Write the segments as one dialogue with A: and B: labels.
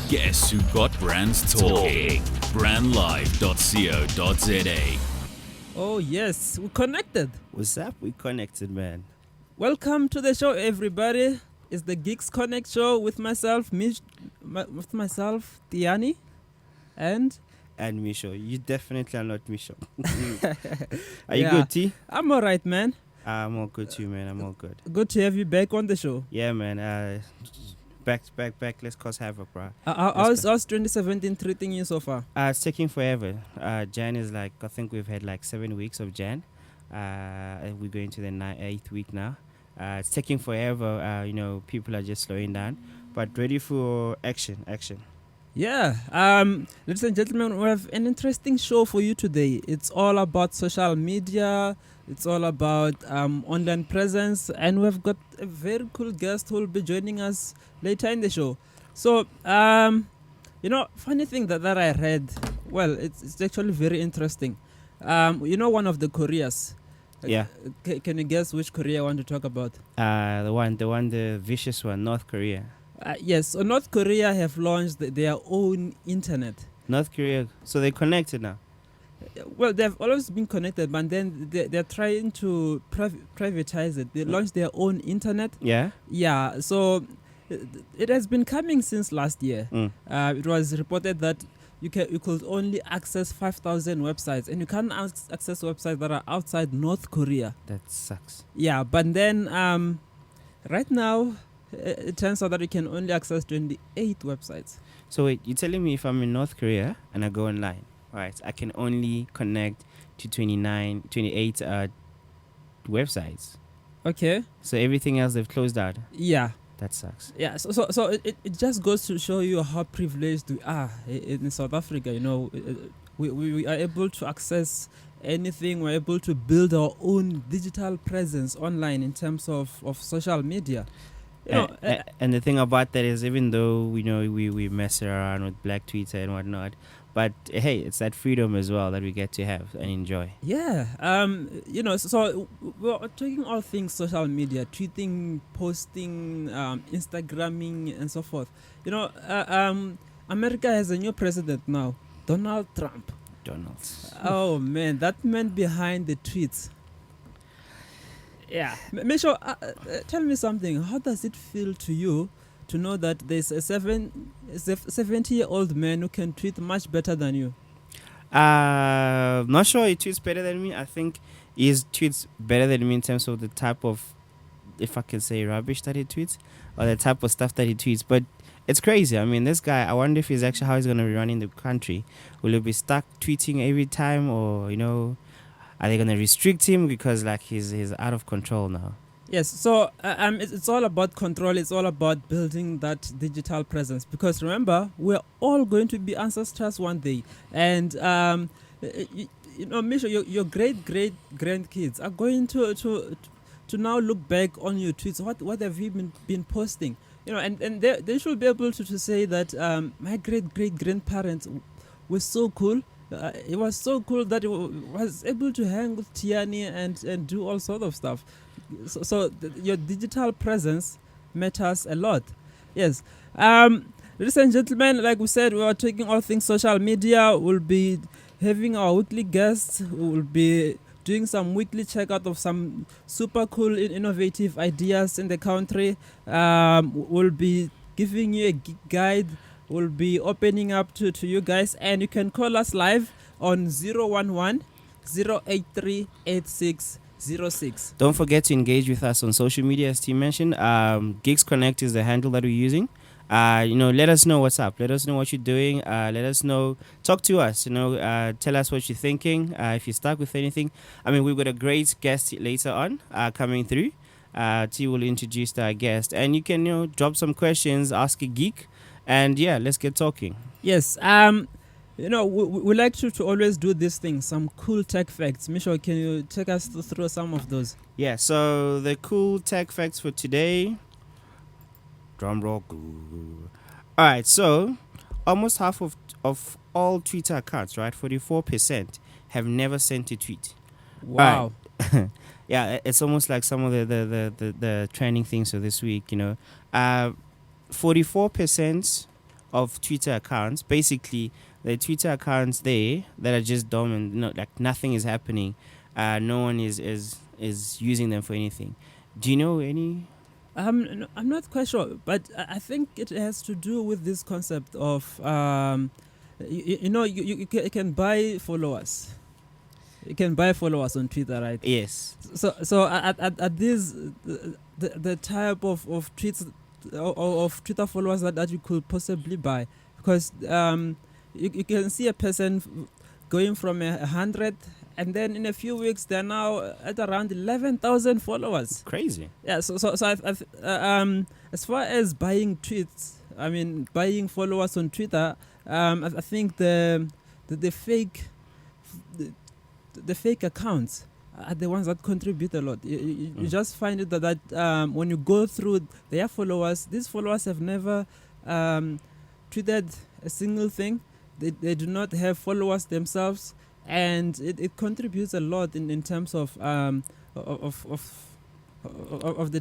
A: Guess who got brands talking? Brandlive.co.za.
B: Oh yes, we connected.
C: What's up? We connected, man.
B: Welcome to the show, everybody. It's the Geeks Connect show with myself, Tiani, and
C: Misho. You definitely are not Misho. Are you good, T?
B: I'm alright, man.
C: I'm all good too, man. I'm all good.
B: Good to have you back on the show.
C: Yeah, man. Back. Let's cause havoc, bro.
B: How's 2017 treating you so far?
C: It's taking forever. Jan is I think we've had 7 weeks of Jan. We're going to the 8th week now. It's taking forever. People are just slowing down, but ready for action.
B: Yeah. Ladies and gentlemen, we have an interesting show for you today. It's all about social media. It's all about online presence, and we've got a very cool guest who will be joining us later in the show. So, funny thing that I read, well, it's actually very interesting. One of the Koreas.
C: Yeah.
B: Can you guess which Korea I want to talk about?
C: The vicious one, North Korea.
B: Yes, so North Korea have launched their own internet.
C: North Korea, so they're connected now.
B: Well, they've always been connected, but then they're trying to privatize it. They launched their own internet.
C: Yeah?
B: Yeah, so it has been coming since last year. It was reported that you could only access 5,000 websites, and you can't access websites that are outside North Korea.
C: That sucks.
B: Yeah, but then right now, it turns out that you can only access 28 websites.
C: So wait, you're telling me if I'm in North Korea and I go online, right, I can only connect to 28 websites. Okay. So everything else they've closed out.
B: Yeah.
C: That sucks.
B: Yeah. So it just goes to show you how privileged we are in South Africa. We are able to access anything. We're able to build our own digital presence online in terms of social media.
C: And the thing about that is, even though we mess around with Black Twitter and whatnot, but hey, it's that freedom as well that we get to have and enjoy.
B: Yeah. So we're talking all things social media, tweeting, posting, Instagramming, and so forth. America has a new president now, Donald Trump. Oh man, that man behind the tweets. Yeah. Misho, tell me something. How does it feel to you to know that there's a 70-year-old man who can tweet much better than you?
C: Not sure he tweets better than me. I think he tweets better than me in terms of the type of, if I can say, rubbish that he tweets, or the type of stuff that he tweets. But it's crazy. I mean, this guy, I wonder if how he's going to be running the country. Will he be stuck tweeting every time, or, are they going to restrict him because he's out of control now?
B: Yes, so it's all about control. It's all about building that digital presence, because remember, we're all going to be ancestors one day, and Misha, your great grandkids are going to now look back on your tweets. What have you been posting? And they should be able to say that my great grandparents were so cool. It was so cool that it was able to hang with Tiani and do all sorts of stuff. So your digital presence matters a lot. Yes. Ladies and gentlemen, like we said, we are taking all things social media. We'll be having our weekly guests. We'll be doing some weekly checkout of some super cool, innovative ideas in the country. We'll be giving you a geek guide. We'll be opening up to you guys, and you can call us live on 011 083 8606.
C: Don't forget to engage with us on social media, as Tim mentioned. Geeks Connect is the handle that we're using. Let us know what's up. Let us know what you're doing. Let us know. Talk to us. Tell us what you're thinking. If you're stuck with anything. I mean, we've got a great guest later on coming through. T will introduce our guest, and you can drop some questions, ask a geek. And yeah, let's get talking.
B: Yes. We like to always do these things, some cool tech facts. Misho, can you take us through some of those?
C: Yeah, so the cool tech facts for today. Drum roll. All right, so almost half of all Twitter accounts, right, 44%, have never sent a tweet.
B: Wow.
C: Right. yeah, it's almost like some of the trending things for this week. 44% of Twitter accounts, basically the Twitter accounts there that are just dormant, like nothing is happening. No one is using them for anything. Do you know any?
B: I'm not quite sure, but I think it has to do with this concept of you can buy followers. You can buy followers on Twitter, right?
C: Yes.
B: So at these the type of tweets of Twitter followers that you could possibly buy, because you can see a person going from 100, and then in a few weeks they're now at around 11,000 followers.
C: Crazy.
B: Yeah. So as far as buying tweets, I mean buying followers on Twitter, I think the fake the fake accounts are the ones that contribute a lot. You just find it that when you go through their followers, these followers have never tweeted a single thing. They do not have followers themselves, and it contributes a lot in terms of the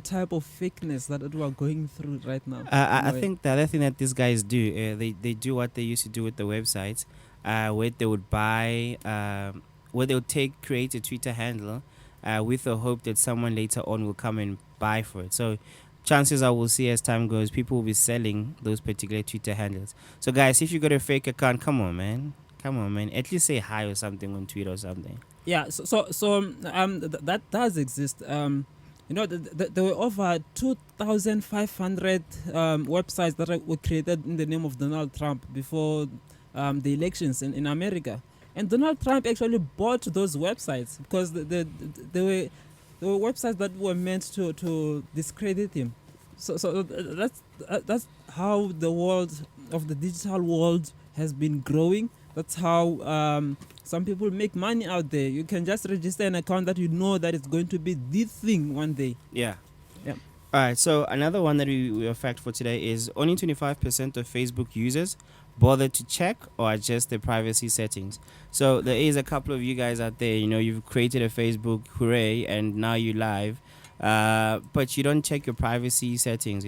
B: type of fakeness that we are going through right now.
C: I think the other thing that these guys do, they do what they used to do with the websites, where they would buy, where they would create a Twitter handle, with the hope that someone later on will come and buy for it. So chances are we'll see as time goes, people will be selling those particular Twitter handles. So guys, if you got a fake account, come on, man. At least say hi or something on Twitter or something.
B: Yeah. That does exist. There were over 2,500 websites that were created in the name of Donald Trump before the elections in America. And Donald Trump actually bought those websites because they were websites that were meant to discredit him. So that's how the world of the digital world has been growing. That's how some people make money out there. You can just register an account that you know that it's going to be the thing one day.
C: Yeah.
B: Yeah.
C: All right. So another one that we have fact for today is only 25% of Facebook users bother to check or adjust their privacy settings. So there is a couple of you guys out there, you've created a Facebook, hooray, and now you live, but you don't check your privacy settings,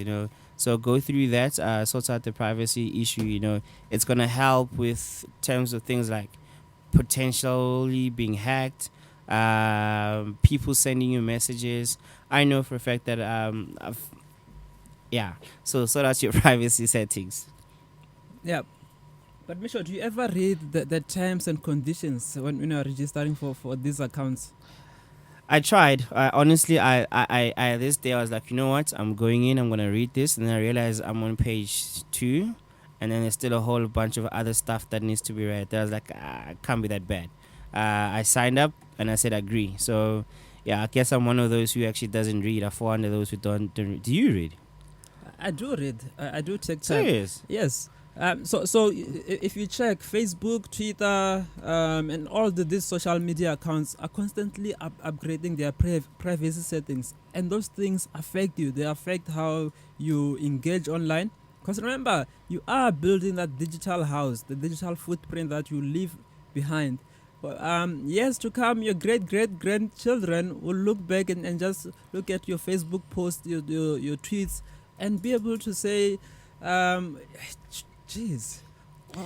C: So go through that, sort out the privacy issue, It's going to help with terms of things like potentially being hacked, people sending you messages. I know for a fact that, so sort out your privacy settings.
B: Yeah. But Misho, do you ever read the terms and conditions when you are registering for these accounts?
C: I tried. Honestly, I this day I was like, you know what? I'm going in. I'm gonna read this, and then I realized I'm on page 2, and then there's still a whole bunch of other stuff that needs to be read. I was like, it can't be that bad. I signed up and I said agree. So yeah, I guess I'm one of those who actually doesn't read. I fall under those who don't read. Do you read?
B: I do read. I do take time.
C: Serious?
B: Yes. So if you check Facebook, Twitter, and all these social media accounts are constantly upgrading their privacy settings, and those things affect you. They affect how you engage online. Because remember, you are building that digital house, the digital footprint that you leave behind. Years to come, your great-great-grandchildren will look back and just look at your Facebook posts, your tweets, and be able to say, Jeez,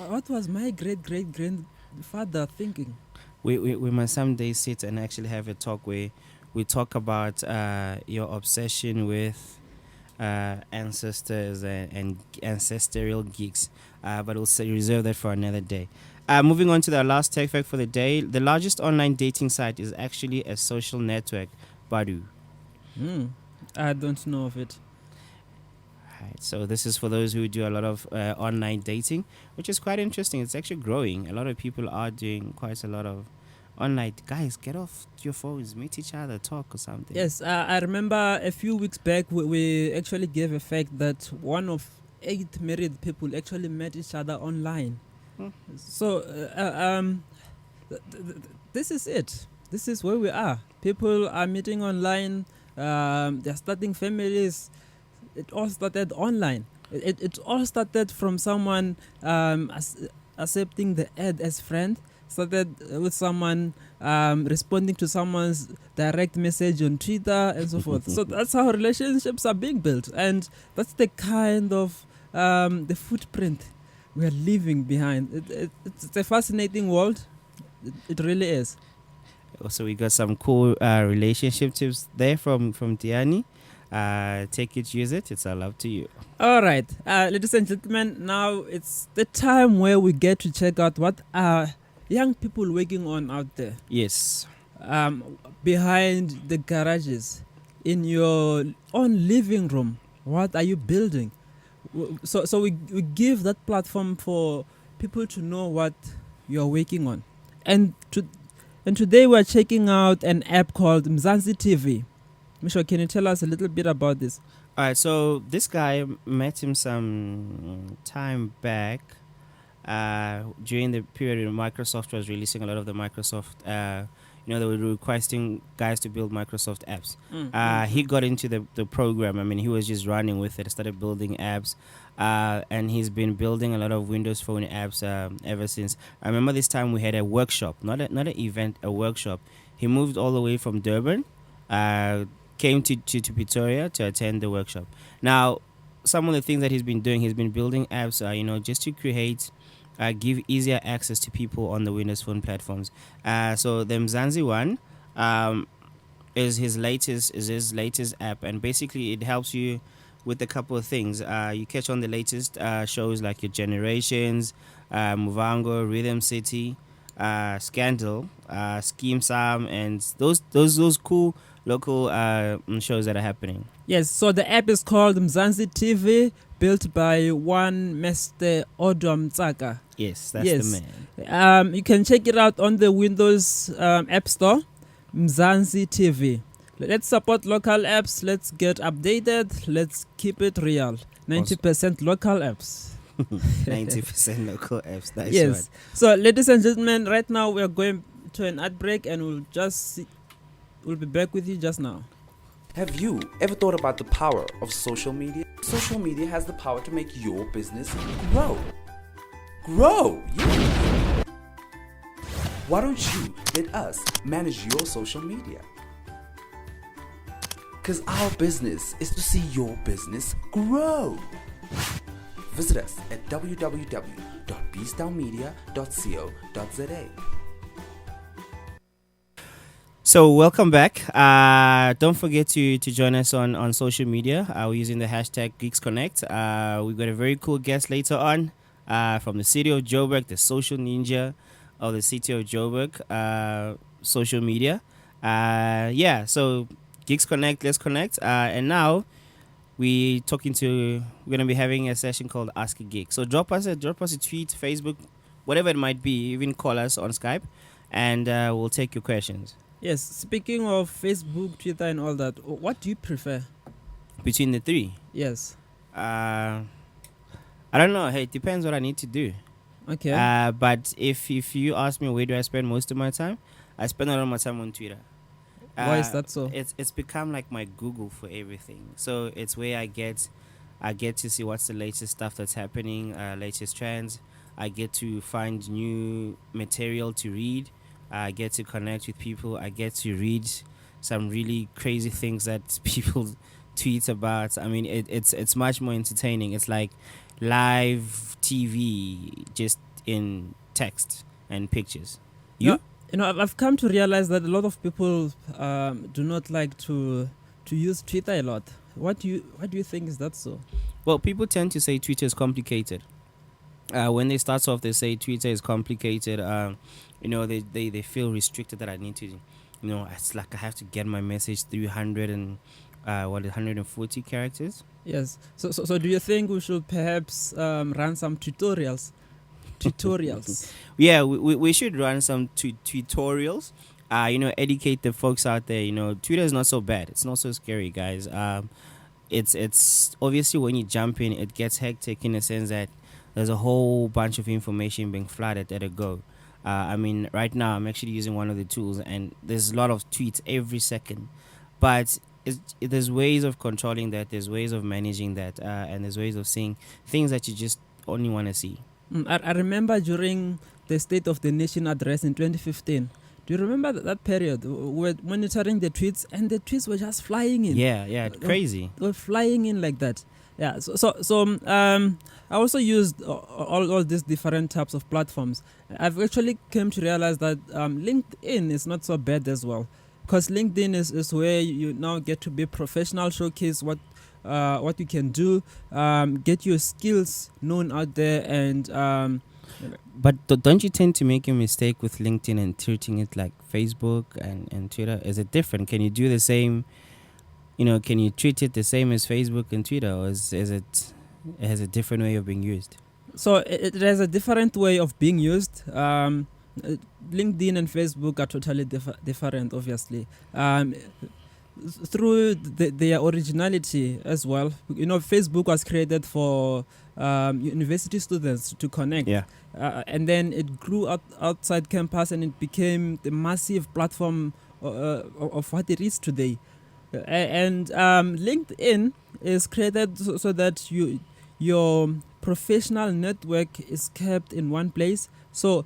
B: what was my great-great-grandfather thinking?
C: We must someday sit and actually have a talk where we talk about your obsession with ancestors and ancestral geeks, but we'll reserve that for another day. Moving on to the last tech fact for the day, the largest online dating site is actually a social network, Badu.
B: I don't know of it.
C: Right, so this is for those who do a lot of online dating, which is quite interesting. It's actually growing. A lot of people are doing quite a lot of online. Guys, get off your phones, meet each other, talk or something.
B: Yes, I remember a few weeks back we actually gave a fact that 1 of 8 married people actually met each other online. So this is it. This is where we are. People are meeting online. They're starting families. It all started online. It all started from someone accepting the ad as friend, started with someone responding to someone's direct message on Twitter and so forth. So that's how relationships are being built, and that's the kind of the footprint we are leaving behind. It's a fascinating world. It really is.
C: Also, we got some cool relationship tips there from Tiani. Take it, use it. It's all up to you.
B: All right, ladies and gentlemen, now it's the time where we get to check out what are young people working on out there.
C: Yes.
B: Behind the garages, in your own living room. What are you building? So we give that platform for people to know what you're working on. And today we're checking out an app called Mzansi Tv. Misho, can you tell us a little bit about this?
C: All right. So this guy, met him some time back during the period when Microsoft was releasing a lot of the Microsoft. They were requesting guys to build Microsoft apps. He got into the program. I mean, he was just running with it, started building apps, and he's been building a lot of Windows Phone apps ever since. I remember this time we had a workshop, not an event, a workshop. He moved all the way from Durban, came to Pretoria to attend the workshop. Now, some of the things that he's been doing, he's been building apps, just to create, give easier access to people on the Windows Phone platforms. So the Mzansi one is his latest app, and basically it helps you with a couple of things. You catch on the latest shows like your Generations, Muvango, Rhythm City, Scandal, Scheme Sam, and those cool local shows that are happening.
B: Yes, so the app is called Mzansi TV, built by one Mr. Odom Tsaka.
C: Yes, that's the man.
B: You can check it out on the Windows App Store, Mzansi TV. Let's support local apps. Let's get updated. Let's keep it real. 90% local apps.
C: 90% local apps. That's
B: yes.
C: right.
B: So, ladies and gentlemen, right now we are going to an ad break, and we'll be back with you just now.
D: Have you ever thought about the power of social media? Social media has the power to make your business grow. Grow! Yeah. Why don't you let us manage your social media? Because our business is to see your business grow. Visit us at www.beastdownmedia.co.za.
C: So welcome back. Don't forget to join us on social media. We're using the hashtag Geeks Connect. We've got a very cool guest later on from the city of Joburg, the social ninja of the city of Joburg, social media. So Geeks Connect, let's connect. And now we're going to be having a session called Ask a Geek. So drop us a tweet, Facebook, whatever it might be. Even call us on Skype, and we'll take your questions.
B: Yes, speaking of Facebook, Twitter, and all that, what do you prefer?
C: Between the three?
B: Yes.
C: I don't know. Hey, it depends what I need to do.
B: Okay.
C: But if you ask me where do I spend most of my time, I spend a lot of my time on Twitter.
B: Why is that so?
C: It's become like my Google for everything. So it's where I get to see what's the latest stuff that's happening, latest trends. I get to find new material to read. I get to connect with people. I get to read some really crazy things that people tweet about. I mean, it's much more entertaining. It's like live TV, just in text and pictures.
B: I've come to realize that a lot of people do not like to use Twitter a lot. What do you think is that so?
C: Well, people tend to say Twitter is complicated. When they start off, they say Twitter is complicated. They feel restricted that I need to, it's like I have to get my message through 140 characters.
B: Yes. So do you think we should perhaps run some tutorials?
C: Yeah, we should run some tutorials. Educate the folks out there. Twitter is not so bad. It's not so scary, guys. It's obviously when you jump in, it gets hectic in the sense that there's a whole bunch of information being flooded at a go. Right now I'm actually using one of the tools, and there's a lot of tweets every second. But there's ways of controlling that. There's ways of managing that, and there's ways of seeing things that you just only want to see.
B: I remember during the State of the Nation address in 2015. Do you remember that period? We were monitoring the tweets, and the tweets were just flying in.
C: Yeah, crazy.
B: They were flying in like that. Yeah. I also used all these different types of platforms. I've actually came to realize that LinkedIn is not so bad as well, because LinkedIn is where you now get to be professional, showcase what you can do, get your skills known out there, and
C: But don't you tend to make a mistake with LinkedIn and treating it like Facebook and Twitter? Is it different? Can you do the same? Can you treat it the same as Facebook and Twitter, or it has a different way of being used?
B: So it has a different way of being used. LinkedIn and Facebook are totally different, obviously. Through their originality as well. Facebook was created for university students to connect.
C: Yeah.
B: And then it grew outside campus, and it became the massive platform of what it is today. And LinkedIn is created so that your professional network is kept in one place. So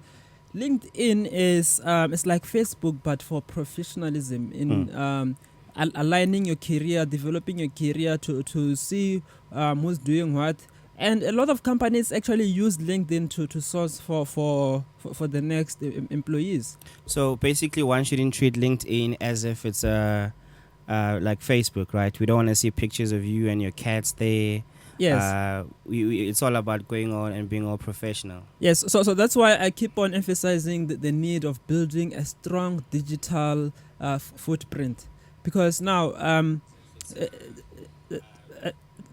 B: LinkedIn is it's like Facebook, but for professionalism in aligning your career, developing your career to see who's doing what. And a lot of companies actually use LinkedIn to source for the next employees.
C: So basically, one shouldn't treat LinkedIn as if it's like Facebook, right? We don't want to see pictures of you and your cats there.
B: Yes.
C: It's all about going on and being all professional.
B: Yes. So that's why I keep on emphasizing the need of building a strong digital footprint, because now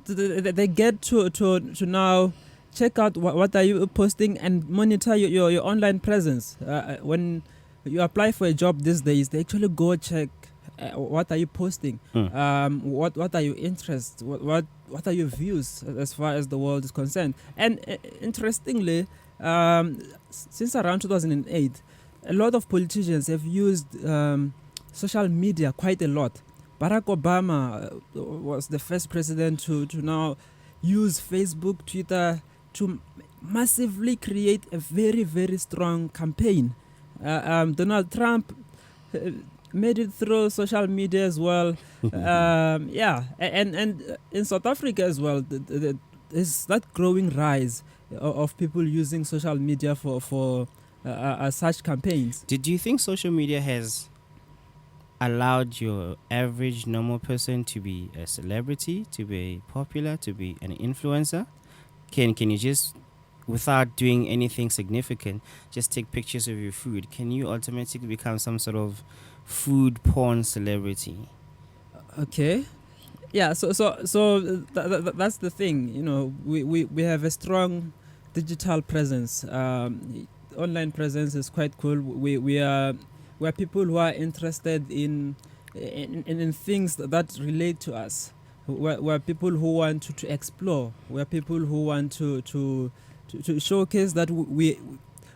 B: they get to now check out what are you posting and monitor your online presence. When you apply for a job these days, they actually go check what are you posting, what are your interests, what are your views as far as the world is concerned. And interestingly, since around 2008, a lot of politicians have used social media quite a lot. Barack Obama was the first president to now use Facebook, Twitter to massively create a very, very strong campaign. Donald Trump made it through social media as well. And in South Africa as well, there's that growing rise of people using social media for such campaigns.
C: Did you think social media has allowed your average normal person to be a celebrity, to be popular, to be an influencer? Can you just, without doing anything significant, just take pictures of your food? Can you automatically become some sort of food porn celebrity?
B: Okay. Yeah, so that's the thing. We have a strong digital presence. Online presence is quite cool. We're people who are interested in things that relate to us. We're people who want to explore. We're people who want to showcase that we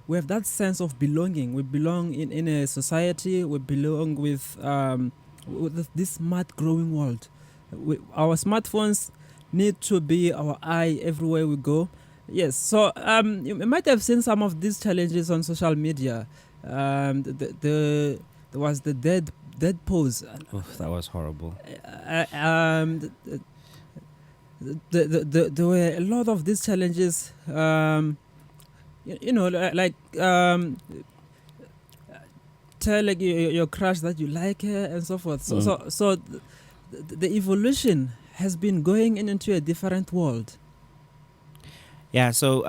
B: have that sense of belonging. We belong in a society. We belong with this smart growing world. Our smartphones need to be our eye everywhere we go. Yes, so you might have seen some of these challenges on social media. There was the dead pose.
C: Oh, that was horrible.
B: There were a lot of these challenges. Tell like your crush that you like her and so forth. So the evolution has been going into a different world.
C: Yeah. So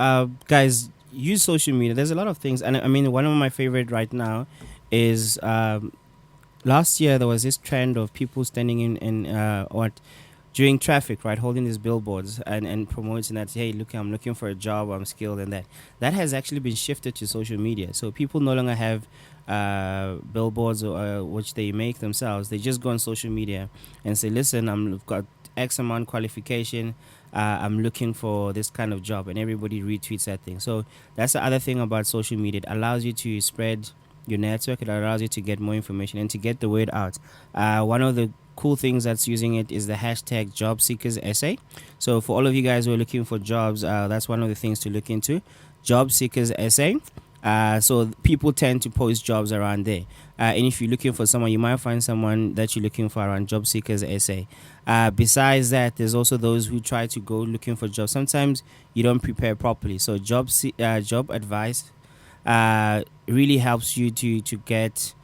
C: guys, use social media. There's a lot of things, and I mean, one of my favorite right now is last year there was this trend of people standing in during traffic, right, holding these billboards and promoting that, hey, look, I'm looking for a job, I'm skilled, and that has actually been shifted to social media. So people no longer have billboards which they make themselves. They just go on social media and say, listen, I've got X amount qualification, I'm looking for this kind of job, and everybody retweets that thing. So that's the other thing about social media. It allows you to spread your network, it allows you to get more information and to get the word out. One of the cool things that's using it is the hashtag JobSeekersSA. So for all of you guys who are looking for jobs, that's one of the things to look into. job seekers SA. So people tend to post jobs around there. And if you're looking for someone, you might find someone that you're looking for around Job Seekers SA. Besides that, there's also those who try to go looking for jobs. Sometimes you don't prepare properly. So job advice really helps you to get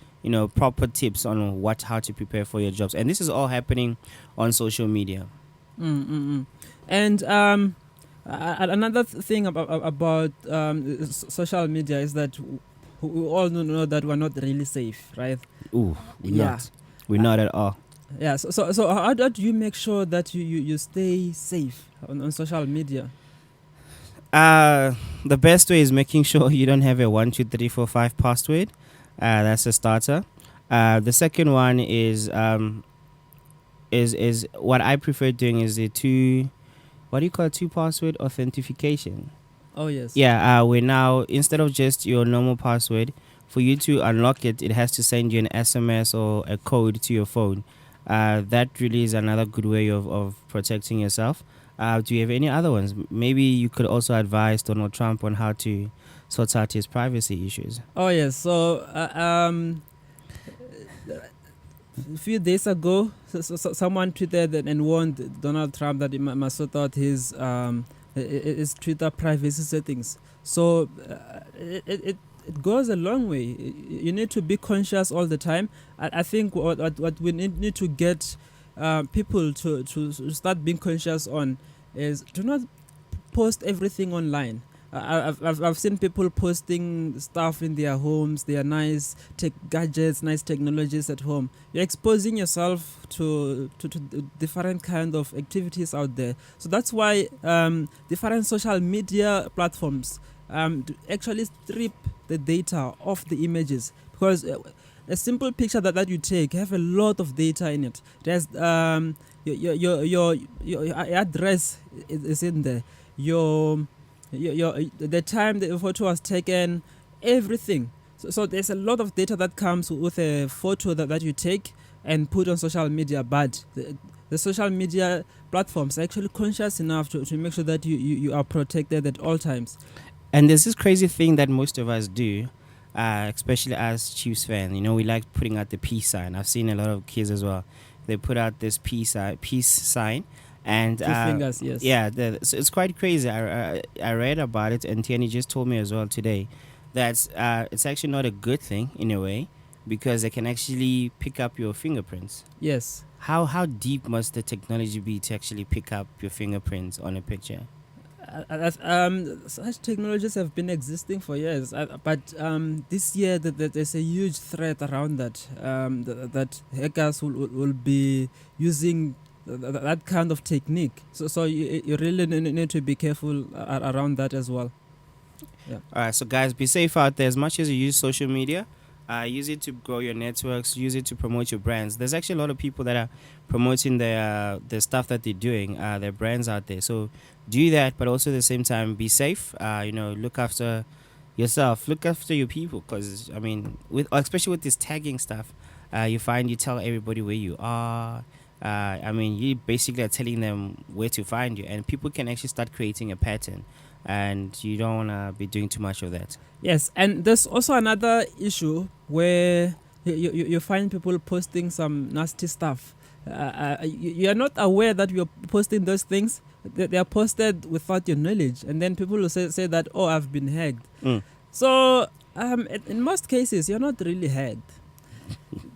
C: proper tips on how to prepare for your jobs. And this is all happening on social media.
B: And another thing about social media is that we all know that we're not really safe, right?
C: Ooh, we're not at all.
B: Yeah. So how do you make sure that you stay safe on social media?
C: The best way is making sure you don't have a 1, 2, 3, 4, 5 password. That's a starter. The second one is what I prefer doing is the two password authentication.
B: Oh yes.
C: Yeah. We're now, instead of just your normal password, for you to unlock it, it has to send you an SMS or a code to your phone. That really is another good way of protecting yourself. Do you have any other ones? Maybe you could also advise Donald Trump on how to sort out his privacy issues.
B: Oh yes. So a few days ago, someone tweeted and warned Donald Trump that he must sort out his Twitter privacy settings. So it goes a long way. You need to be conscious all the time. I think what we need to get people to start being conscious on is do not post everything online. I've seen people posting stuff in their homes, their nice tech gadgets, nice technologies at home. You're exposing yourself to different kind of activities out there. So that's why different social media platforms actually strip the data of the images, because a simple picture that you take have a lot of data in it. There's your address is in there. The time the photo was taken, everything. So there's a lot of data that comes with a photo that you take and put on social media. But the social media platforms are actually conscious enough to make sure that you are protected at all times.
C: And there's this crazy thing that most of us do, especially as Chiefs fans. We like putting out the peace sign. I've seen a lot of kids as well. They put out this peace sign. And
B: 2 fingers, yes.
C: Yeah, so it's quite crazy. I read about it, and Tiani just told me as well today that it's actually not a good thing in a way, because they can actually pick up your fingerprints.
B: Yes.
C: How deep must the technology be to actually pick up your fingerprints on a picture?
B: Such technologies have been existing for years, but this year there's a huge threat around that. That hackers will be using that kind of technique. So you really need to be careful around that as well. Yeah.
C: All right, so guys, be safe out there. As much as you use social media, use it to grow your networks, use it to promote your brands. There's actually a lot of people that are promoting the stuff that they're doing, their brands out there. So do that, but also at the same time, be safe. Look after yourself, look after your people, because especially with this tagging stuff, you tell everybody where you are. You basically are telling them where to find you, and people can actually start creating a pattern, and you don't want to be doing too much of that.
B: Yes, and there's also another issue where you find people posting some nasty stuff. You are not aware that you're posting those things. They are posted without your knowledge, and then people will say that, oh, I've been hacked. So in most cases, you're not really hacked.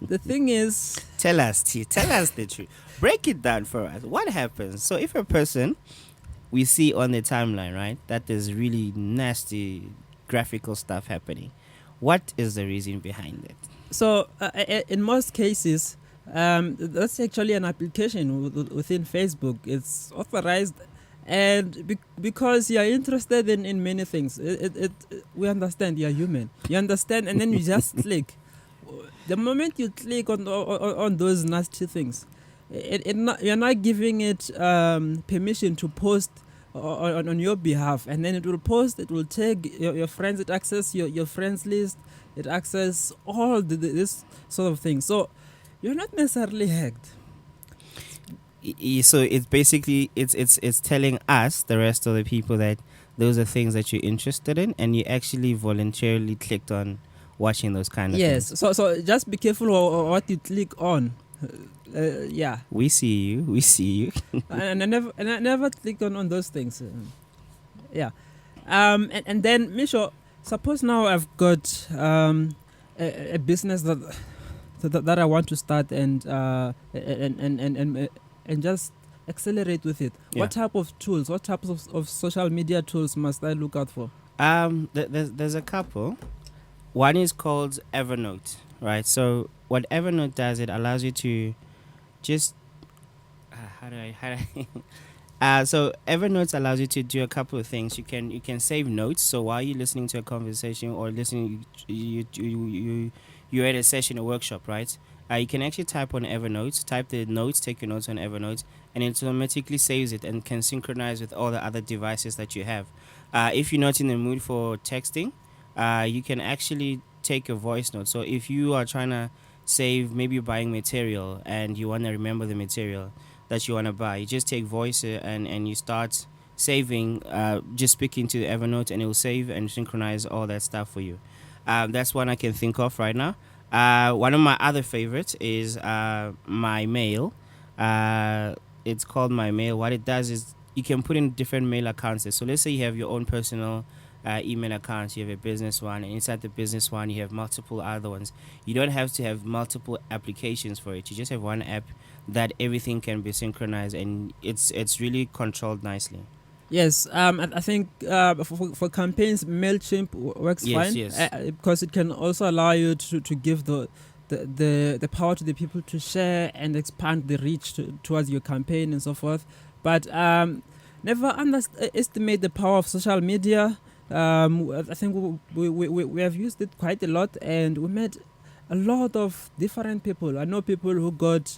B: The thing is,
C: tell us the truth. Break it down for us. What happens? So if a person we see on the timeline, right, that there's really nasty graphical stuff happening, what is the reason behind it?
B: So in most cases, that's actually an application within Facebook. It's authorized, and because you're interested in many things, we understand you're human. You understand, and then you just click. The moment you click on those nasty things, you're not giving it permission to post on your behalf, and then it will post. It will tag your friends. It access your friends list. It access all this sort of thing. So you're not necessarily hacked.
C: So it's basically it's telling us, the rest of the people, that those are things that you're interested in, and you actually voluntarily clicked on watching those kind of things.
B: Yes. So just be careful what you click on. Yeah.
C: We see you.
B: and I never clicked on those things. Yeah. And then Misho, suppose now I've got a business that I want to start and just accelerate with it.
C: Yeah.
B: What type of tools, what types of social media tools must I look out for?
C: There's a couple. One is called Evernote, right? So what Evernote does, it allows you to just so Evernote allows you to do a couple of things. You can save notes. So while you're listening to a conversation or listening, you're at a session, a workshop, right? You can actually type on Evernote, type the notes, take your notes on Evernote, and it automatically saves it and can synchronize with all the other devices that you have. If you're not in the mood for texting, you can actually take a voice note. So if you are trying to save, maybe you're buying material and you want to remember the material that you want to buy, you just take voice and you start saving, just speaking to the Evernote, and it will save and synchronize all that stuff for you. That's one I can think of right now. One of my other favorites is My Mail. It's called My Mail. What it does is you can put in different mail accounts. So let's say you have your own personal email accounts, you have a business one, and inside the business one you have multiple other ones. You don't have to have multiple applications for it. You just have one app that everything can be synchronized, and it's really controlled nicely.
B: Yes, I think for campaigns, MailChimp works fine.
C: Yes.
B: Because it can also allow you to give the power to the people to share and expand the reach towards your campaign and so forth. But never underestimate the power of social media. I think we have used it quite a lot, and we met a lot of different people. I know people who got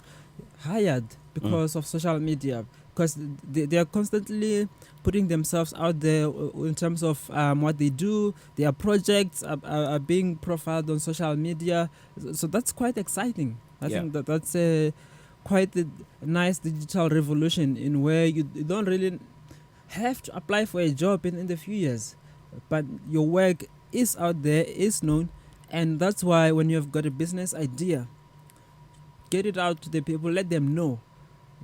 B: hired because of social media, because they are constantly putting themselves out there in terms of what they do. Their projects are being profiled on social media, so that's quite exciting. I think that's quite a nice digital revolution in where you don't really have to apply for a job in the few years, but your work is out there, is known, and that's why when you've got a business idea, get it out to the people, let them know.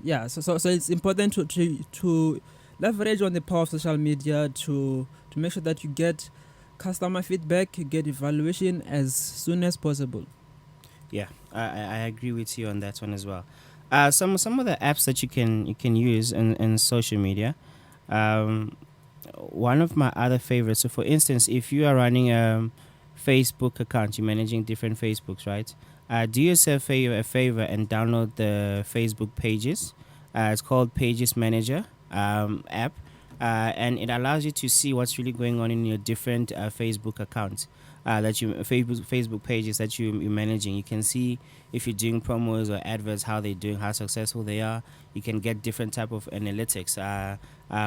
B: Yeah, so it's important to leverage on the power of social media to make sure that you get customer feedback, you get evaluation as soon as possible.
C: Yeah, I agree with you on that one as well. Some of the apps that you can use in social media. One of my other favorites. So, for instance, if you are running a Facebook account, you're managing different Facebooks, right? Do yourself a favor and download the Facebook Pages. It's called Pages Manager app, and it allows you to see what's really going on in your different Facebook accounts. Facebook pages that you're managing. You can see if you're doing promos or adverts, how they're doing, how successful they are. You can get different type of analytics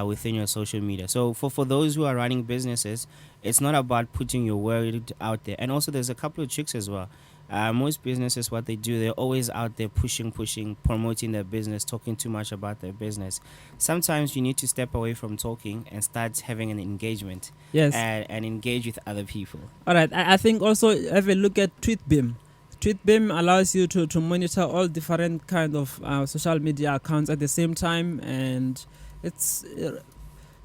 C: within your social media. So for those who are running businesses, it's not about putting your word out there. And also there's a couple of tricks as well. Most businesses, what they do, they're always out there pushing, promoting their business, talking too much about their business. Sometimes you need to step away from talking and start having an engagement.
B: Yes.
C: And engage with other people.
B: All right. I think also have a look at TweetBeam. TweetBeam allows you to monitor all different kind of social media accounts at the same time, and it's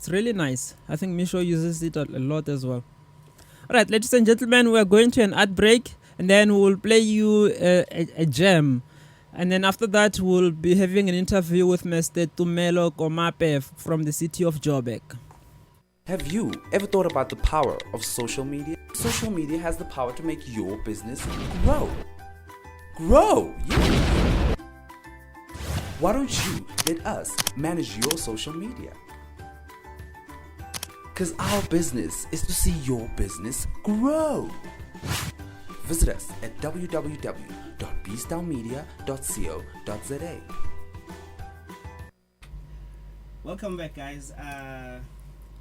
B: really nice. I think Misho uses it a lot as well. All right, ladies and gentlemen, we are going to an ad break. And then we'll play you a gem. And then after that, we'll be having an interview with Mr. Tumelo Komane from the city of Joburg.
D: Have you ever thought about the power of social media? Social media has the power to make your business grow. Grow! Yeah! Why don't you let us manage your social media? Because our business is to see your business grow. Visit us at www.beastdownmedia.co.za.
C: Welcome back, guys.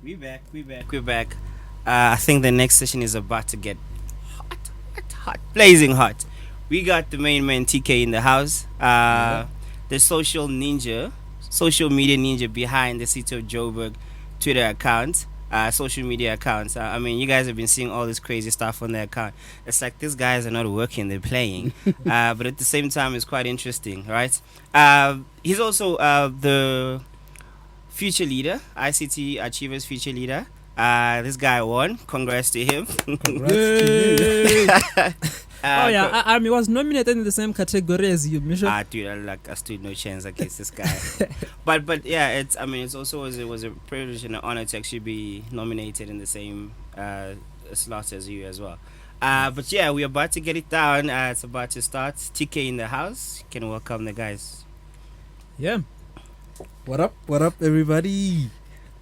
C: We're back. I think the next session is about to get hot, blazing hot. We got the main man TK in the house. The social media ninja behind the City of Joburg Twitter account. social media accounts. I mean, you guys have been seeing all this crazy stuff on their account. It's like these guys are not working; they're playing. But at the same time, it's quite interesting, right? He's also the future leader, ICT Achievers future leader. This guy won. Congrats to him.
B: Congrats to you. Oh yeah, he was nominated in the same category as you, Misha.
C: Dude, I stood no chance against this guy. but yeah, it's also it was a privilege and an honor to actually be nominated in the same slot as you as well. But yeah, we're about to get it down. It's about to start. TK in the house. Can welcome the guys.
B: Yeah.
E: What up, everybody?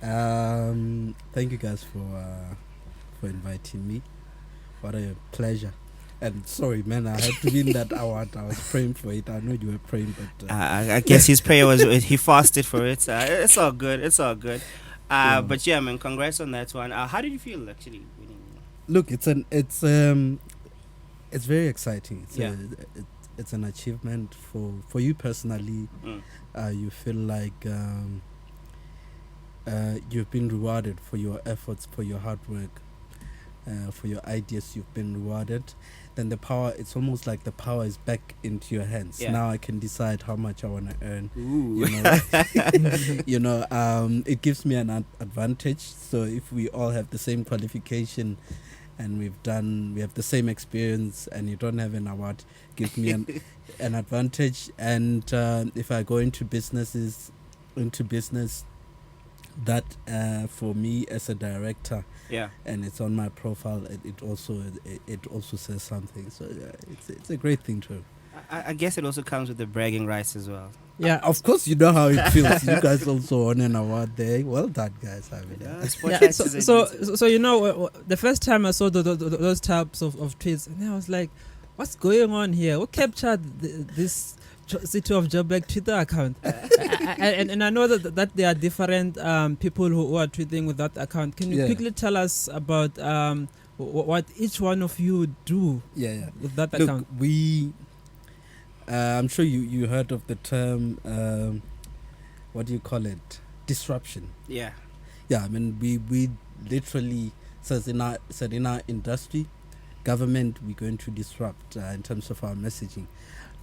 E: Thank you guys for inviting me. What a pleasure. And sorry, man, I had to win that award. I was praying for it. I know you were praying, but
C: I guess his prayer was he fasted for it. It's all good. It's all good. But yeah, man, congrats on that one. How did you feel actually winning?
E: Look, it's very exciting. It's an achievement for you personally. You feel like you've been rewarded for your efforts, for your hard work, for your ideas. You've been rewarded. Then the power, it's almost like the power is back into your hands. Now I can decide how much I want to earn. It gives me an advantage. So if we all have the same qualification and we have the same experience, and you don't have an award, gives me an advantage. And if I go into business, that for me as a director, and it's on my profile, it also says something. So it's a great thing too.
C: I guess it also comes with the bragging rights as well.
E: Yeah, of course, you know how it feels. You guys also won an award there. Well done, guys. I mean,
B: so you know, the first time I saw those types of tweets, and I was like, what's going on here? Who captured this City of Joburg Twitter account? and I know that there are different people who are tweeting with that account. Can you quickly tell us about what each one of you do with that account?
E: I'm sure you heard of the term, what do you call it? Disruption. Yeah, I mean, we literally said in our industry, government, we're going to disrupt in terms of our messaging.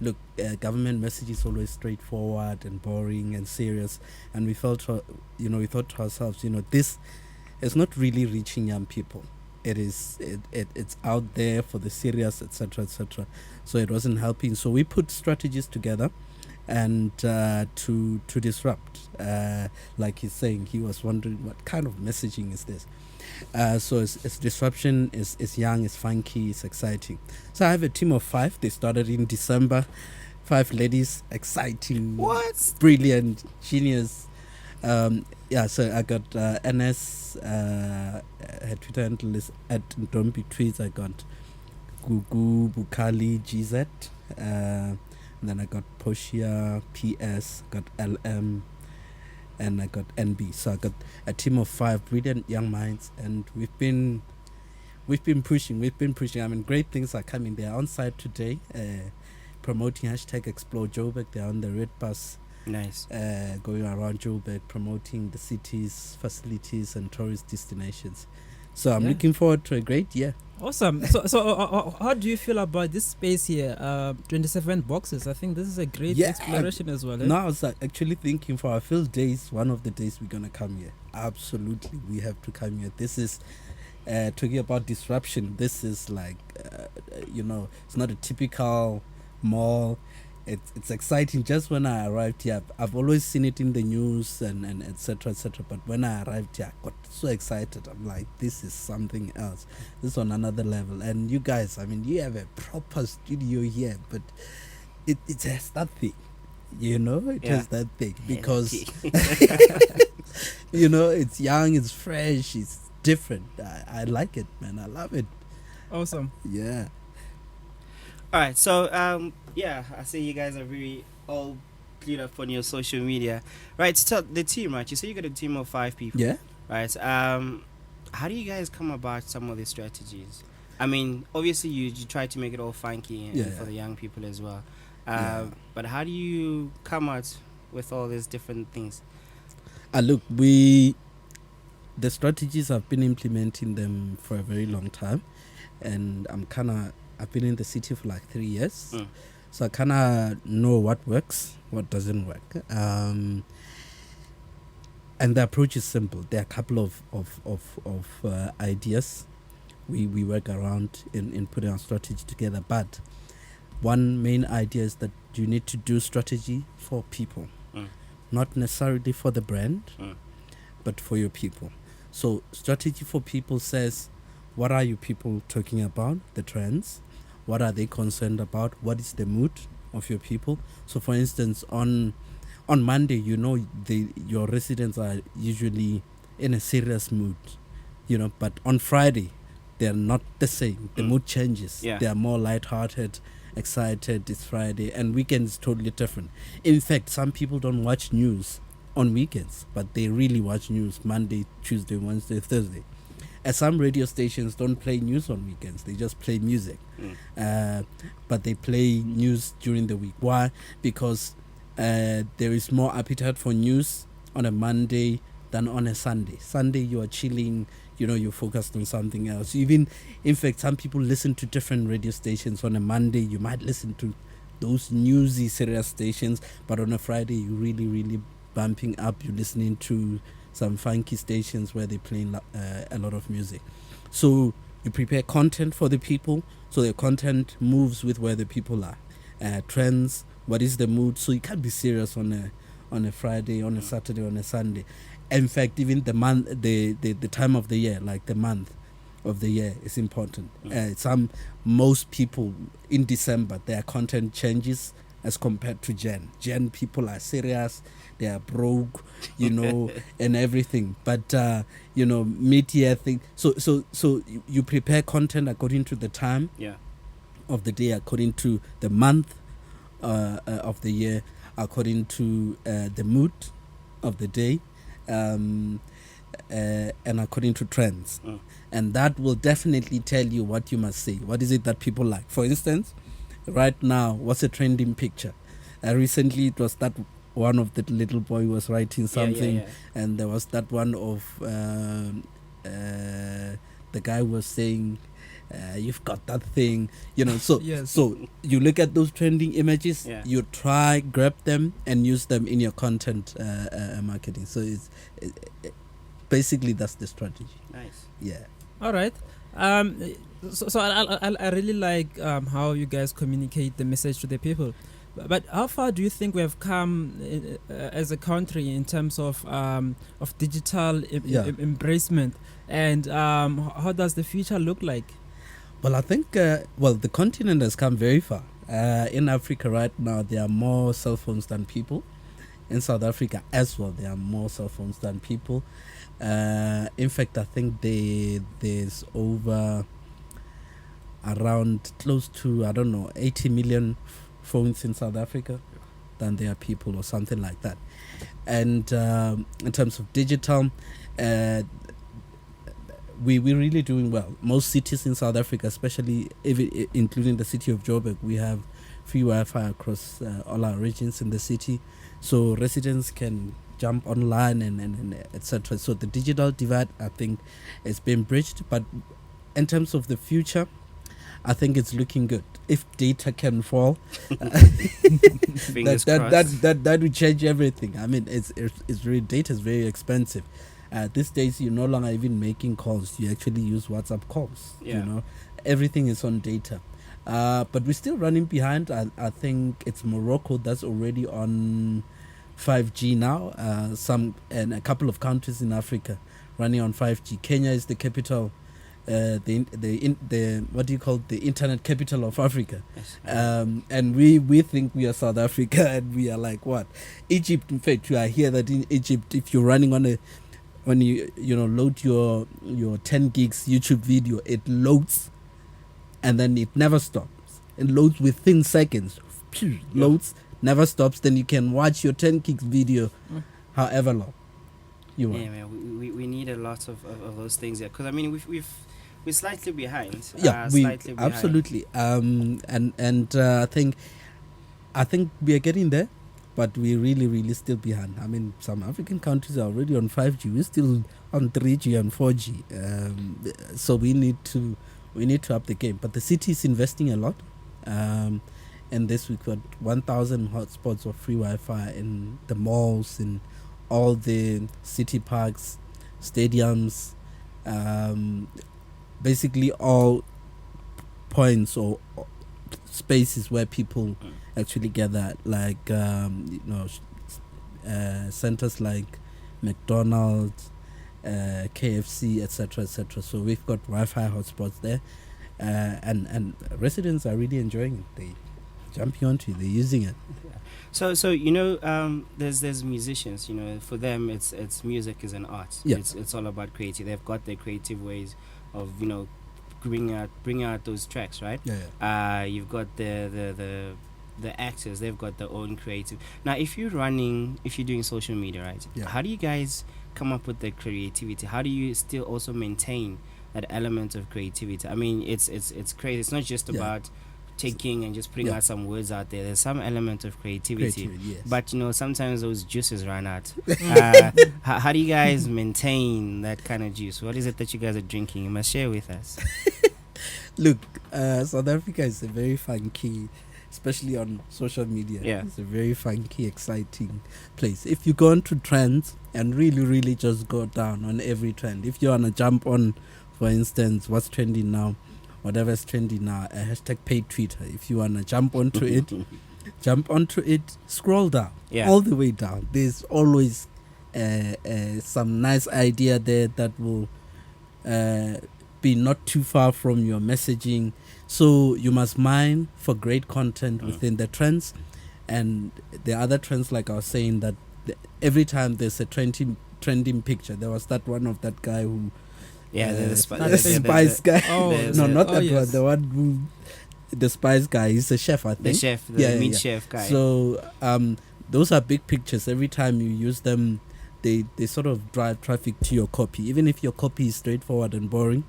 E: Look, government message is always straightforward and boring and serious, and we thought to ourselves, this is not really reaching young people. It's out there for the serious, etc., etc. So it wasn't helping. So we put strategies together, and to disrupt. Like he's saying, he was wondering what kind of messaging is this. So it's disruption, it's young, it's funky, it's exciting. So I have a team of 5. They started in December. 5 ladies, exciting, brilliant, genius. So I got NS, her Twitter handle is @Ndombi Tweets. I got Gugu Bukali GZ. Then I got Poshia PS, got LM, and I got NB. So I got a team of 5 brilliant young minds, and we've been pushing. I mean, great things are coming. They are on site today, promoting #Explore Joburg. They're on the red bus.
C: Nice.
E: Going around Joburg, promoting the city's facilities and tourist destinations. So I'm looking forward to a great year.
B: Awesome. So how do you feel about this space here? 27 boxes. I think this is a great exploration as well.
E: No, I was actually thinking for our field days, one of the days we're going to come here. Absolutely, we have to come here. This is talking about disruption. This is like, it's not a typical mall. It's exciting. Just when I arrived here, I've always seen it in the news and etc. But when I arrived here, I got so excited. I'm like, this is something else. This is on another level. And you guys, I mean, you have a proper studio here, but it has that thing. It has that thing because it's young, it's fresh, it's different. I like it, man. I love it.
B: Awesome.
E: Yeah.
C: All right, so I see you guys are very all cleared up on your social media, right? So the team, right? You say you got a team of 5 people, right? How do you guys come about some of these strategies? I mean, obviously you try to make it all funky and for the young people as well, but how do you come out with all these different things?
E: Look, we the strategies, I've been implementing them for a very long time, and I've been in the city for like 3 years, so I kind of know what works, what doesn't work. And the approach is simple. There are a couple of ideas we work around in putting our strategy together, but one main idea is that you need to do strategy for people, not necessarily for the brand, but for your people. So strategy for people says, what are you people talking about, the trends? What are they concerned about? What is the mood of your people? So for instance, on Monday, your residents are usually in a serious mood, but on Friday, they're not the same. The mood changes.
C: Yeah.
E: They are more lighthearted, excited. It's Friday, and weekends totally different. In fact, some people don't watch news on weekends, but they really watch news Monday, Tuesday, Wednesday, Thursday. And some radio stations don't play news on weekends. They just play music. But they play news during the week. Why? Because there is more appetite for news on a Monday than on a Sunday. Sunday, you are chilling, you're focused on something else. In fact, some people listen to different radio stations. On a Monday, you might listen to those newsy, serious stations, but on a Friday, you really, really bumping up. You're listening to some funky stations where they're playing a lot of music. So you prepare content for the people, so the content moves with where the people are. Trends, what is the mood? So you can't be serious on a Friday, on a Saturday, on a Sunday. In fact, even the month, the time of the year, like the month of the year, is important. Most people in December, their content changes as compared to Jan people are serious, they are broke, and everything. But mid-year thing. So you prepare content according to the time of the day, according to the month of the year, according to the mood of the day, and according to trends. And that will definitely tell you what you must say. What is it that people like? For instance, right now, what's a trending picture? Recently, it was that one of the little boy was writing something, and there was that one of the guy was saying, you've got that thing, so
B: Yes.
E: so you look at those trending images, you try, grab them and use them in your content marketing. So it's basically that's the strategy.
C: Nice.
B: All right. So I really like how you guys communicate the message to the people. But how far do you think we have come as a country in terms of digital embracement, and how does the future look like?
E: Well, I think the continent has come very far. In Africa right now, there are more cell phones than people. In South Africa as well, there are more cell phones than people. In fact, I think there's over around close to 80 million phones in South Africa than there are people, or something like that. And in terms of digital, we're really doing well. Most cities in South Africa, especially including the city of Joburg, we have free Wi-Fi across all our regions in the city, so residents can jump online and etc. So the digital divide, I think, is being bridged. But in terms of the future, I think it's looking good. If data can fall, that would change everything. I mean, it's really, data is very expensive. These days, you're no longer even making calls. You actually use WhatsApp calls. Everything is on data. But we're still running behind. I think it's Morocco that's already on 5G now. And a couple of countries in Africa running on 5G. Kenya is the capital. The what do you call the internet capital of Africa?
C: Yes.
E: And we think we are South Africa, and we are like what? Egypt. In fact, you are here that in Egypt, if you're running when you load your 10 gigs YouTube video, it loads, and then it never stops. It loads within seconds. Loads, never stops. Then you can watch your 10 gigs video, however long you want.
C: Yeah, man, we need a lot of those things here, because I mean we're slightly behind.
E: Slightly behind. Absolutely. And I think we are getting there, but we're really still behind. I mean, some African countries are already on 5G. We're still on 3G and 4G. So we need to up the game. But the city is investing a lot. And this week, got 1,000 hotspots of free Wi-Fi in the malls, in all the city parks, stadiums, basically all points or spaces where people actually gather, like centers like McDonald's, KFC, etc. So we've got Wi-Fi hotspots there, and residents are really enjoying it. They jumping onto it, they're using it.
C: So there's musicians. For them, it's music is an art.
E: Yeah.
C: It's all about creative. They've got their creative ways of bringing out those tracks, right?
E: Yeah.
C: You've got the actors. They've got their own creative. Now, if you're doing social media, right?
E: Yeah.
C: How do you guys come up with the creativity? How do you still also maintain that element of creativity? I mean, it's crazy. It's not just about taking and just putting out some words out there. There's some element of creativity,
E: yes.
C: but sometimes those juices run out. How do you guys maintain that kind of juice? What is it that you guys are drinking? You must share with us.
E: Look, South Africa is a very funky, especially on social media.
C: Yeah.
E: It's a very funky, exciting place. If you go onto trends and really just go down on every trend, if you want to jump on, for instance, what's trending now, whatever's trending now, hashtag paid Twitter. If you want to jump onto it, scroll down, all the way down. There's always some nice idea there that will be not too far from your messaging. So you must mine for great content within the trends. And the other trends, like I was saying, that every time there's a trending picture, there was that one of that guy who the spice guy. Not that one. The one who, the spice guy. He's a chef, I think.
C: The chef, the meat chef guy.
E: So those are big pictures. Every time you use them, they sort of drive traffic to your copy. Even if your copy is straightforward and boring,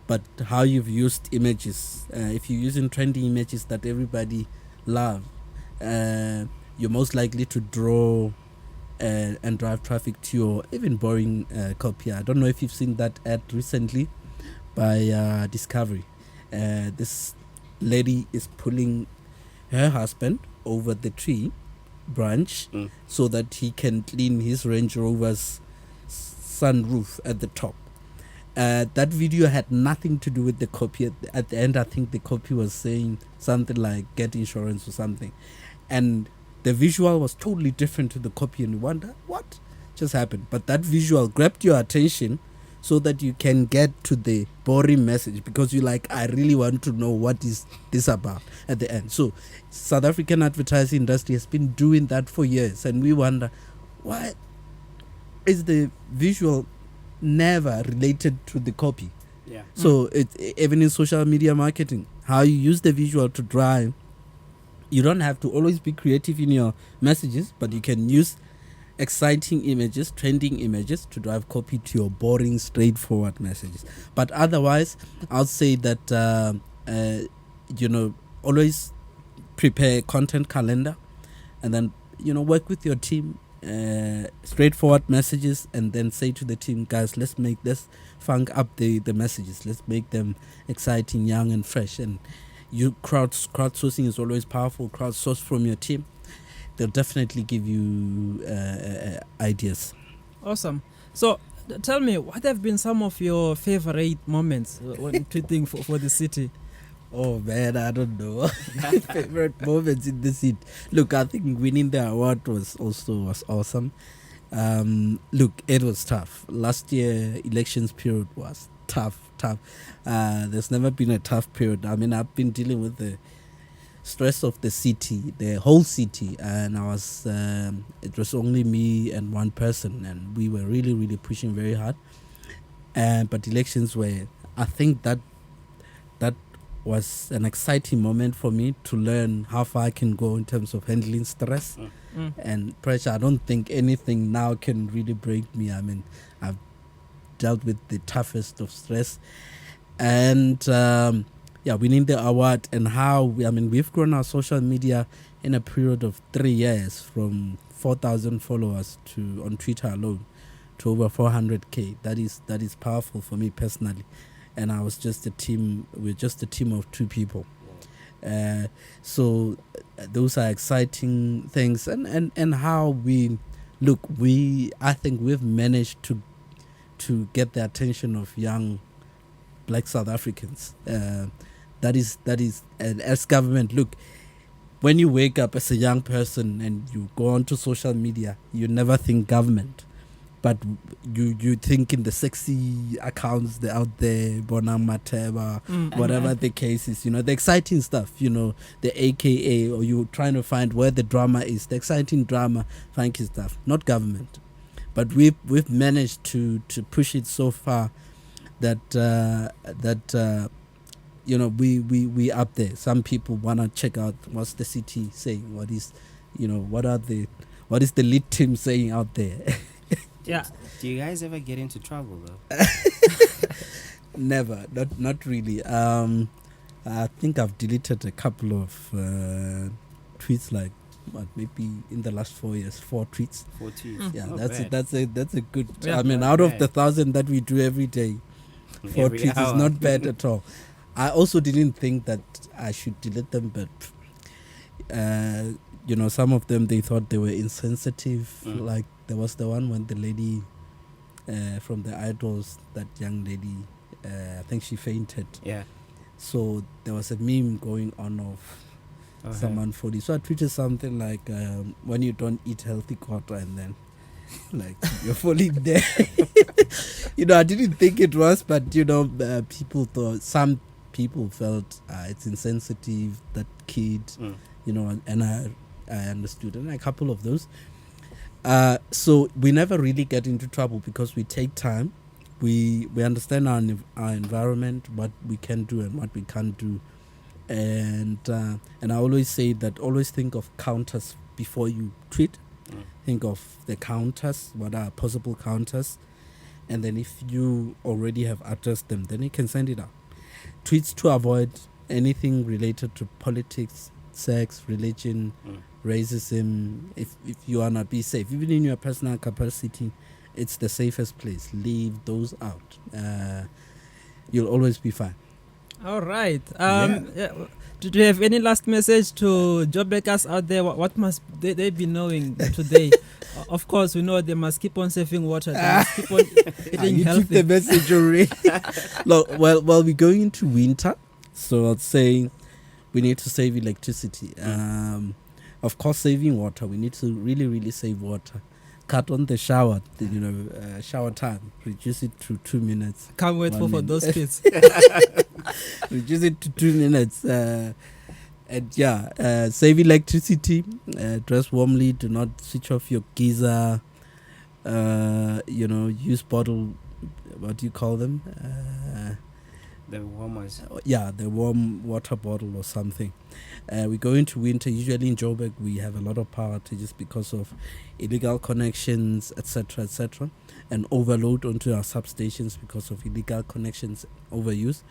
E: but how you've used images. If you're using trendy images that everybody love, you're most likely to draw and drive traffic to your even boring copy. I don't know if you've seen that ad recently by Discovery. This lady is pulling her husband over the tree branch so that he can clean his Range Rover's sunroof at the top. That video had nothing to do with the copy. At the end, I think the copy was saying something like get insurance or something, and the visual was totally different to the copy, and you wonder what just happened. But that visual grabbed your attention so that you can get to the boring message, because you're like, I really want to know what is this about at the end. So South African advertising industry has been doing that for years, and we wonder, why is the visual never related to the copy?
C: Yeah.
E: So even in social media marketing, how you use the visual to drive. You don't have to always be creative in your messages, but you can use exciting images, trending images to drive copy to your boring, straightforward messages. But otherwise, I'll say that, always prepare a content calendar, and then, work with your team, straightforward messages, and then say to the team, guys, let's funk up the messages. Let's make them exciting, young and fresh. And crowdsourcing is always powerful. Crowdsource from your team. They'll definitely give you ideas.
B: Awesome. So tell me, what have been some of your favorite moments when tweeting for the city?
E: Oh man, I don't know. Favorite moments in the city. Look, I think winning the award was awesome. Look, it was tough. Last year, elections period was tough. There's never been a tough period. I mean, I've been dealing with the stress of the city, the whole city, and it was only me and one person, and we were really pushing very hard. But elections were, I think that was an exciting moment for me to learn how far I can go in terms of handling stress and pressure. I don't think anything now can really break me. I mean, I've dealt with the toughest of stress, and winning the award, and how we've grown our social media in a period of 3 years from 4,000 followers on Twitter alone to over 400k. That is powerful for me personally, and we're just a team of 2 people. So those are exciting things, and how I think we've managed to get the attention of young Black South Africans. That is and as government, look, when you wake up as a young person and you go onto social media, you never think government, but you think in the sexy accounts that out there, Bonang Mateba, whatever the case is, the exciting stuff, the AKA, or you trying to find where the drama is, the exciting drama, funky stuff, not government. But we've managed to push it so far that we up there. Some people wanna check out what's the city saying, what is the lead team saying out there.
B: Yeah.
C: Do you guys ever get into trouble though?
E: Never, not really. I think I've deleted a couple of tweets, like maybe in the last 4 years, 4 tweets.
C: 4 tweets.
E: Yeah,
C: Not
E: that's
C: bad.
E: that's a good.
B: Yeah,
E: out of
C: bad.
E: the 1,000 that we do every day, 4
C: Every
E: tweets
C: hour.
E: is not bad at all. I also didn't think that I should delete them, but some of them, they thought they were insensitive. Like there was the one when the lady from the Idols, that young lady, I think she fainted.
C: Yeah.
E: So there was a meme going on of someone 40. So I tweeted something like, when you don't eat healthy quarter and then like you're falling there. I didn't think it was, but people thought, some people felt it's insensitive, that kid, and I understood, and a couple of those. So we never really get into trouble because we take time. We understand our environment, what we can do and what we can't do. And I always say that always think of counters before you tweet. Think of the counters, what are possible counters. And then if you already have addressed them, then you can send it out. Tweets to avoid anything related to politics, sex, religion, racism. If you want to be safe, even in your personal capacity, it's the safest place. Leave those out. You'll always be fine.
B: All right. Do you have any last message to job makers out there? What must they be knowing today? Of course, we know they must keep on saving water. They must keep on eating
E: You
B: healthy.
E: took the message already. Look, well, we're going into winter, so I'd say we need to save electricity. Of course, saving water. We need to really, really save water. Cut on the shower, shower time. Reduce it to 2 minutes.
B: Can't wait
E: 1
B: for
E: minute.
B: those kids.
E: Reduce it to 2 minutes. Save electricity. Dress warmly. Do not switch off your geyser. Use bottle. What do you call them?
C: The warmers.
E: The warm water bottle or something. We go into winter. Usually in Joburg, we have a lot of power outages because of illegal connections, etc., and overload onto our substations because of illegal connections, overuse.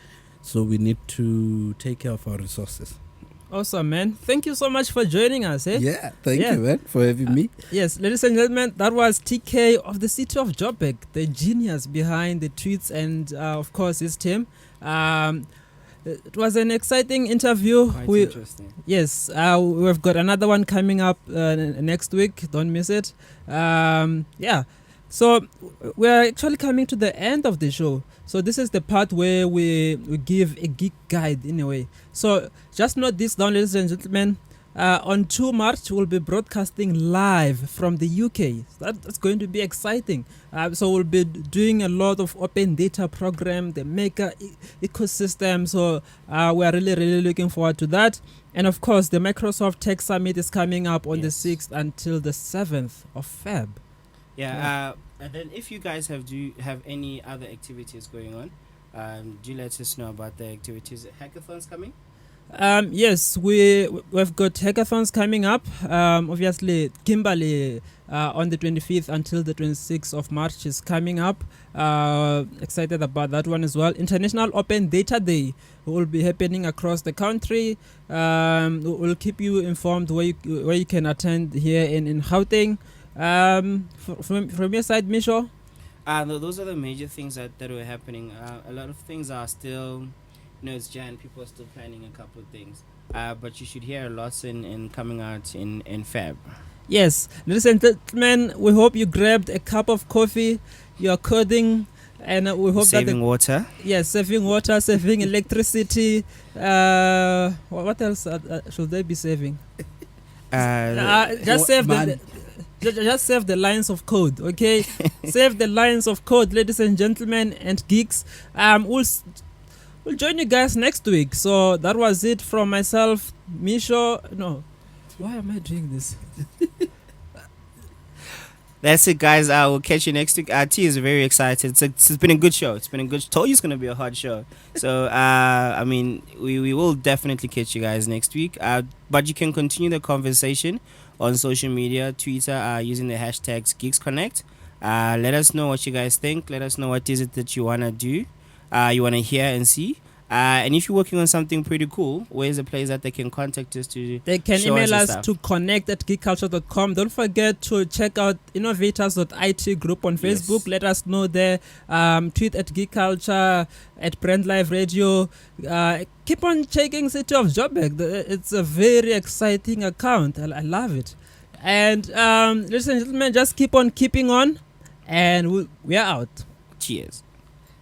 E: So we need to take care of our resources.
B: Awesome, man. Thank you so much for joining us.
E: Yeah, thank you, man, for having me.
B: Yes, ladies and gentlemen, that was TK of the city of Joburg, the genius behind the tweets and, of course, his team. It was an exciting interview.
C: Quite interesting.
B: Yes, we've got another one coming up next week. Don't miss it. So we're actually coming to the end of the show. So this is the part where we give a geek guide in a way. So just note this down, ladies and gentlemen. On 2 March, we'll be broadcasting live from the UK. That's going to be exciting. So we'll be doing a lot of open data program, the maker ecosystem. So we're really, really looking forward to that. And of course, the Microsoft Tech Summit is coming up on the 6th until the 7th of Feb.
C: And then if you guys do have any other activities going on, do let us know about the activities. Hackathons coming?
B: Yes, we've got hackathons coming up. Obviously, Kimberley on the 25th until the 26th of March is coming up. Excited about that one as well. International Open Data Day will be happening across the country. We'll keep you informed where you can attend here in Gauteng. From your side, Misho?
C: Those are the major things that were happening. A lot of things are still, it's Jan. People are still planning a couple of things. But you should hear lots in coming out in Feb.
B: Yes, ladies and gentlemen, we hope you grabbed a cup of coffee. You're coding, and we hope
C: saving water.
B: Yes, saving water, saving electricity. What else should they be saving? Just save just save the lines of code, okay? Save the lines of code, ladies and gentlemen, and geeks. We'll join you guys next week. So that was it from myself, Misho. No, why am I doing this?
C: That's it, guys. We'll catch you next week. T is very excited. It's been a good show. Told you it's gonna be a hard show. So we will definitely catch you guys next week. But you can continue the conversation on social media, Twitter, using the hashtags GeeksConnect. Let us know what you guys think. Let us know what is it that you wanna do, you wanna hear and see. And if you're working on something pretty cool, where's the place that they can contact us to?
B: They can email us to connect@geekculture.com. Don't forget to check out innovators.it group on Facebook. Yes. Let us know there. Tweet at geekculture, at Brand Live Radio. Keep on checking City of Joburg. It's a very exciting account. I love it. And ladies and gentlemen, just keep on keeping on, and we are out.
C: Cheers.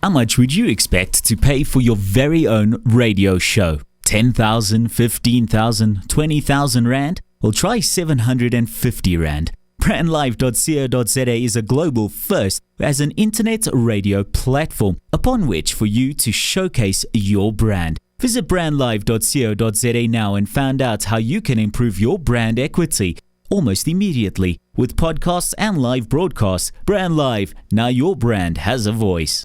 A: How much would you expect to pay for your very own radio show? 10,000, 15,000, 20,000 Rand? Well, try 750 Rand. Brandlive.co.za is a global first as an internet radio platform upon which for you to showcase your brand. Visit brandlive.co.za now and find out how you can improve your brand equity almost immediately with podcasts and live broadcasts. Brand Live, now your brand has a voice.